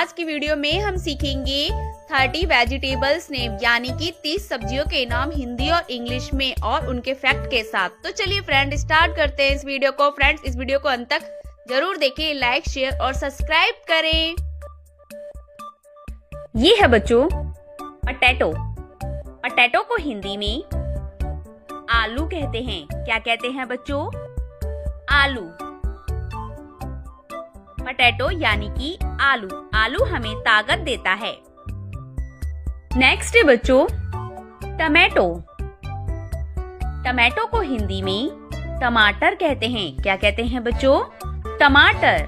आज की वीडियो में हम सीखेंगे 30 वेजिटेबल्स नेम यानी कि 30 सब्जियों के नाम हिंदी और इंग्लिश में और उनके फैक्ट के साथ। तो चलिए फ्रेंड स्टार्ट करते हैं इस वीडियो को। फ्रेंड्स इस वीडियो को अंत तक जरूर देखें, लाइक शेयर और सब्सक्राइब करें। ये है बच्चों पटेटो। पटेटो को हिंदी में आलू कहते हैं। क्या कहते हैं बच्चों? आलू। पटेटो यानी कि आलू। आलू हमें ताकत देता है। नेक्स्ट है बच्चों टमाटो। टमाटो को हिंदी में टमाटर कहते हैं। क्या कहते हैं बच्चों? टमाटर।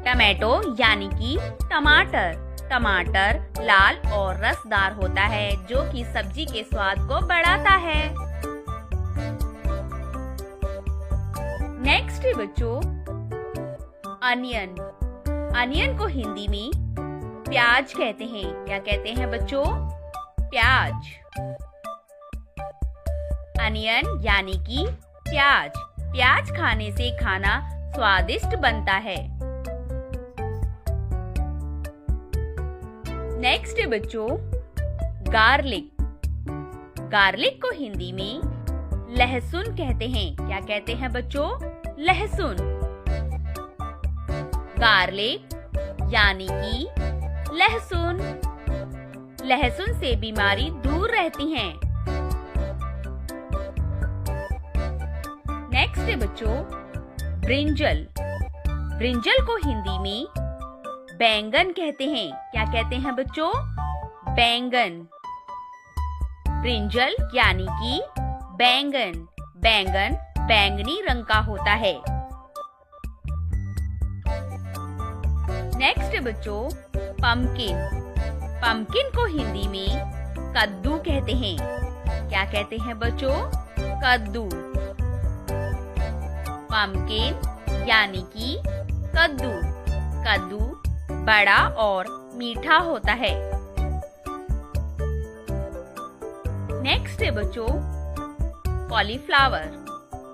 टमाटो यानी कि टमाटर। टमाटर लाल और रसदार होता है जो कि सब्जी के स्वाद को बढ़ाता है। नेक्स्ट है बच्चों अनियन। अनियन को हिंदी में प्याज कहते हैं। क्या कहते हैं बच्चों? प्याज। अनियन यानी कि प्याज। प्याज खाने से खाना स्वादिष्ट बनता है। नेक्स्ट है बच्चों गार्लिक। गार्लिक को हिंदी में लहसुन कहते हैं। क्या कहते हैं बच्चों? लहसुन। गार्लिक यानी कि लहसुन। लहसुन से बीमारी दूर रहती है। नेक्स्ट है बच्चों ब्रिंजल। ब्रिंजल को हिंदी में बैंगन कहते हैं। क्या कहते हैं बच्चों? बैंगन। ब्रिंजल यानी कि बैंगन। बैंगन बैंगनी रंग का होता है। नेक्स्ट है बच्चों पम्पकिन। पम्पकिन को हिंदी में कद्दू कहते हैं। क्या कहते हैं बच्चों? कद्दू। पम्पकिन यानी कि कद्दू। कद्दू बड़ा और मीठा होता है। नेक्स्ट है बच्चों कॉलीफ्लावर।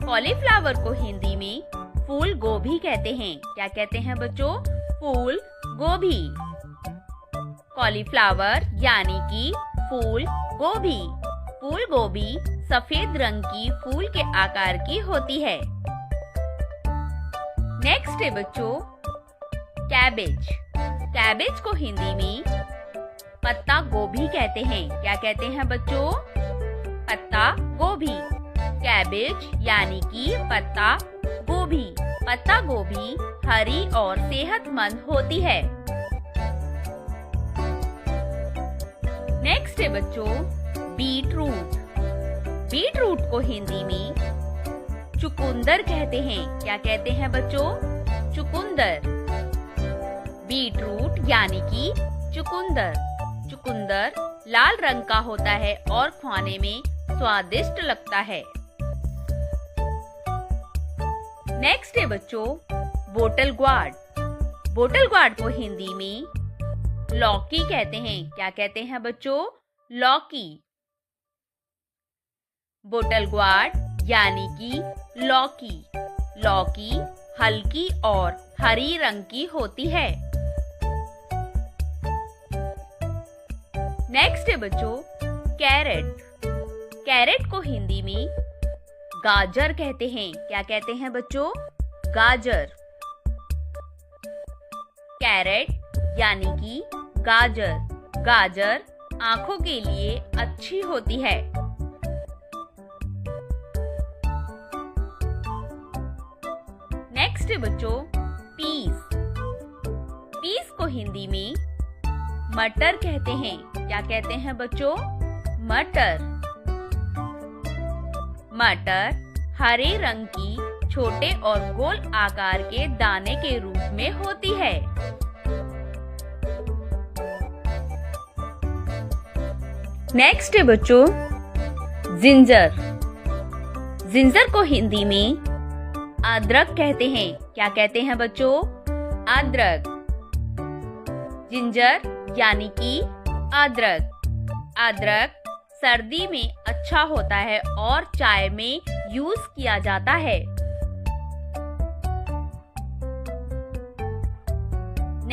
कॉलीफ्लावर को हिंदी में फूल गोभी कहते हैं। क्या कहते हैं बच्चों? फूल गोभी। कॉलीफ्लावर यानी कि फूल गोभी। फूल गोभी सफेद रंग की फूल के आकार की होती है। नेक्स्ट है बच्चों कैबेज। कैबेज को हिंदी में पत्ता गोभी कहते हैं। क्या कहते हैं बच्चों? पत्ता गोभी। कैबेज यानी कि पत्ता गोभी। पत्ता गोभी हरी और सेहतमंद होती है। नेक्स्ट है बच्चों बीट रूट। बीट रूट को हिंदी में चुकंदर कहते हैं। क्या कहते हैं बच्चों? चुकंदर। बीट रूट यानी कि चुकंदर। चुकंदर लाल रंग का होता है और खाने में स्वादिष्ट लगता है। नेक्स्ट है बच्चों बोटल ग्वाड। बोटल ग्वाड को हिंदी में लौकी कहते हैं। क्या कहते हैं बच्चों? लौकी। बोटल ग्वाड यानी कि लौकी। लौकी हल्की और हरी रंग की होती है। नेक्स्ट है बच्चों कैरेट। कैरेट को हिंदी में गाजर कहते हैं। क्या कहते हैं बच्चों? गाजर। कैरेट यानी कि गाजर। गाजर आंखों के लिए अच्छी होती है। नेक्स्ट है बच्चों पीस। पीस को हिंदी में मटर कहते हैं। क्या कहते हैं बच्चों? मटर। मटर हरे रंग की छोटे और गोल आकार के दाने के रूप में होती है। नेक्स्ट है बच्चों जिंजर। जिंजर को हिंदी में अदरक कहते हैं। क्या कहते हैं बच्चों? अदरक। जिंजर यानी कि अदरक। अदरक सर्दी में अच्छा होता है और चाय में यूज किया जाता है।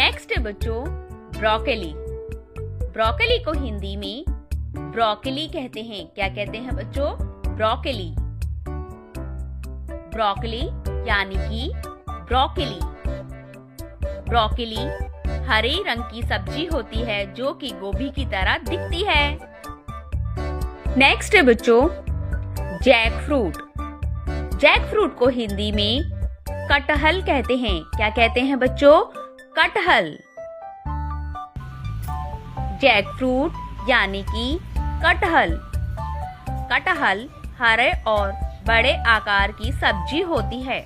नेक्स्ट है बच्चों ब्रोकोली। ब्रोकोली को हिंदी में ब्रोकोली कहते हैं। क्या कहते हैं बच्चों? ब्रोकोली। ब्रोकोली यानी कि ब्रोकोली। ब्रोकोली हरे रंग की सब्जी होती है जो कि गोभी की तरह दिखती है। नेक्स्ट है बच्चों जैक फ्रूट। जैक फ्रूट को हिंदी में कटहल कहते हैं। क्या कहते हैं बच्चों? कटहल। जैक फ्रूट यानी कि कटहल। कटहल हरे और बड़े आकार की सब्जी होती है।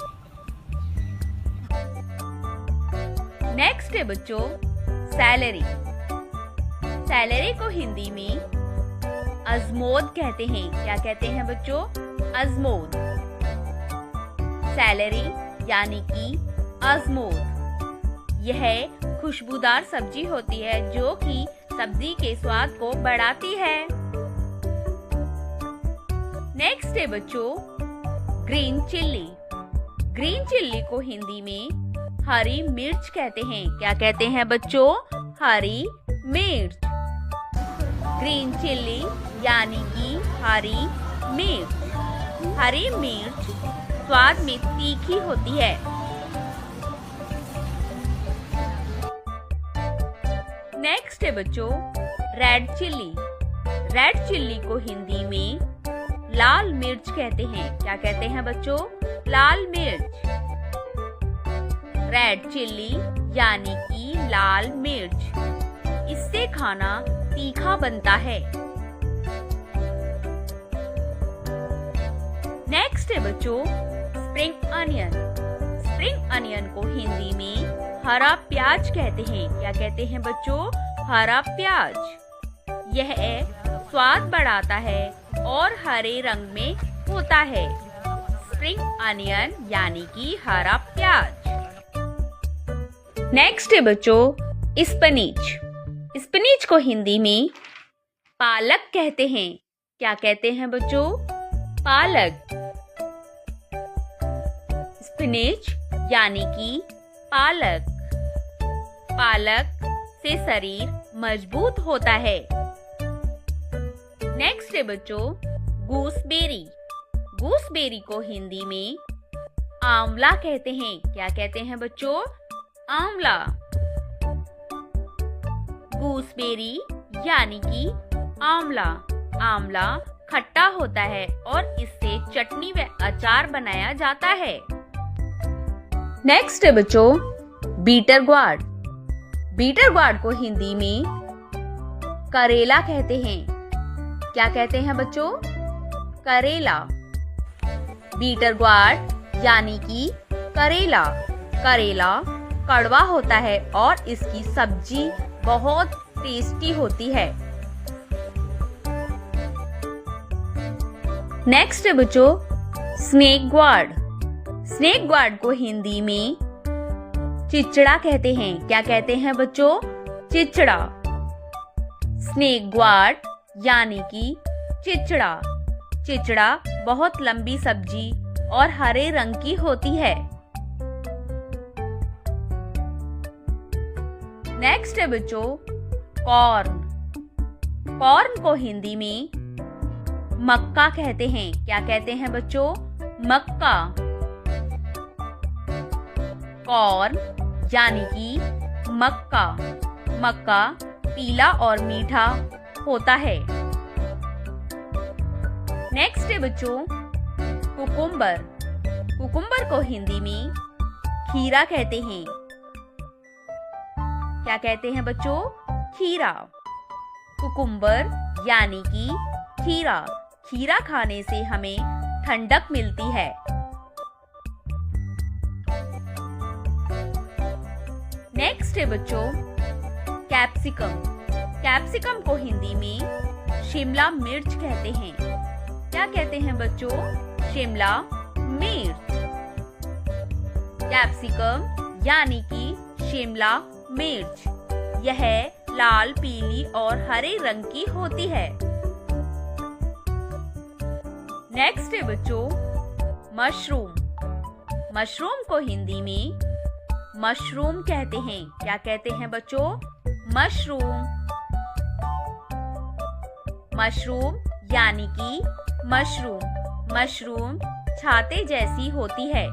नेक्स्ट है बच्चों सैलरी। सैलरी को हिंदी में अजमोद कहते हैं। क्या कहते हैं बच्चों? अजमोद। सैलरी यानी कि अजमोद यह खुशबूदार सब्जी होती है जो कि सब्जी के स्वाद को बढ़ाती है। नेक्स्ट है बच्चों ग्रीन चिल्ली। ग्रीन चिल्ली को हिंदी में हरी मिर्च कहते हैं। क्या कहते हैं बच्चों? हरी मिर्च। ग्रीन चिल्ली यानी कि हरी मिर्च। हरी मिर्च स्वाद में तीखी होती है। नेक्स्ट है बच्चों रेड चिल्ली। रेड चिल्ली को हिंदी में लाल मिर्च कहते हैं। क्या कहते हैं बच्चों? लाल मिर्च। रेड चिल्ली यानी कि लाल मिर्च। इससे खाना तीखा बनता है। नेक्स्ट है बच्चों स्प्रिंग अनियन। स्प्रिंग अनियन को हिंदी में हरा प्याज कहते हैं। क्या कहते हैं बच्चों? हरा प्याज। यह स्वाद बढ़ाता है और हरे रंग में होता है। स्प्रिंग अनियन यानी कि हरा प्याज। नेक्स्ट है बच्चों स्पिनच। स्पिनच को हिंदी में पालक कहते हैं। क्या कहते हैं बच्चों? पालक। स्पिनच यानी कि पालक। पालक से शरीर मजबूत होता है। नेक्स्ट है बच्चों गूसबेरी। गूसबेरी को हिंदी में आंवला कहते हैं। क्या कहते हैं बच्चों? आंवला। गूसबेरी यानी कि आंवला। आंवला खट्टा होता है और इससे चटनी व अचार बनाया जाता है। नेक्स्ट है बच्चों बीटर गोर्ड। बीटर गोर्ड को हिंदी में करेला कहते हैं। क्या कहते हैं बच्चों? करेला। बीटर गोर्ड यानी कि करेला। करेला कड़वा होता है और इसकी सब्जी बहुत टेस्टी होती है। नेक्स्ट है बच्चों स्नेक गोर्ड। स्नेक गोर्ड को हिंदी में चिचड़ा कहते हैं। क्या कहते हैं बच्चों? चिचड़ा। स्नेक गोर्ड यानी कि चिचड़ा। चिचड़ा बहुत लंबी सब्जी और हरे रंग की होती है। नेक्स्ट है बच्चों कॉर्न। कॉर्न को हिंदी में मक्का कहते हैं। क्या कहते हैं बच्चों? मक्का। कॉर्न यानी कि मक्का। मक्का पीला और मीठा होता है। नेक्स्ट है बच्चों कुकुम्बर। कुकुम्बर को हिंदी में खीरा कहते हैं। क्या कहते हैं बच्चों? खीरा। कुकुम्बर यानी कि खीरा। खीरा खाने से हमें ठंडक मिलती है। नेक्स्ट है बच्चों कैप्सिकम। कैप्सिकम को हिंदी में शिमला मिर्च कहते हैं। क्या कहते हैं बच्चों? शिमला मिर्च। कैप्सिकम यानी कि शिमला मिर्च। यह लाल, पीली और हरे रंग की होती है। नेक्स्ट है बच्चों मशरूम। मशरूम को हिंदी में मशरूम कहते हैं। क्या कहते हैं बच्चों? मशरूम। मशरूम यानी कि मशरूम। मशरूम छाते जैसी होती है।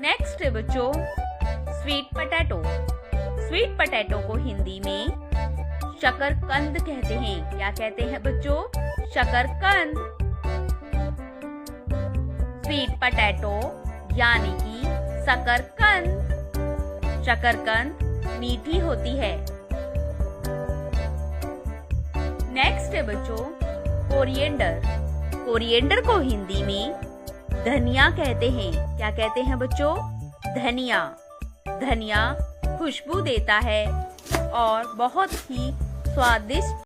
नेक्स्ट है बच्चों स्वीट पोटैटो। स्वीट पोटैटो को हिंदी में शकरकंद कहते हैं। क्या कहते हैं बच्चों? शकरकंद। स्वीट पोटैटो यानी कि शकरकंद। शकरकंद मीठी होती है। नेक्स्ट है बच्चों कोरिएंडर। कोरिएंडर को हिंदी में धनिया कहते हैं। क्या कहते हैं बच्चों? धनिया। धनिया खुशबू देता है और बहुत ही स्वादिष्ट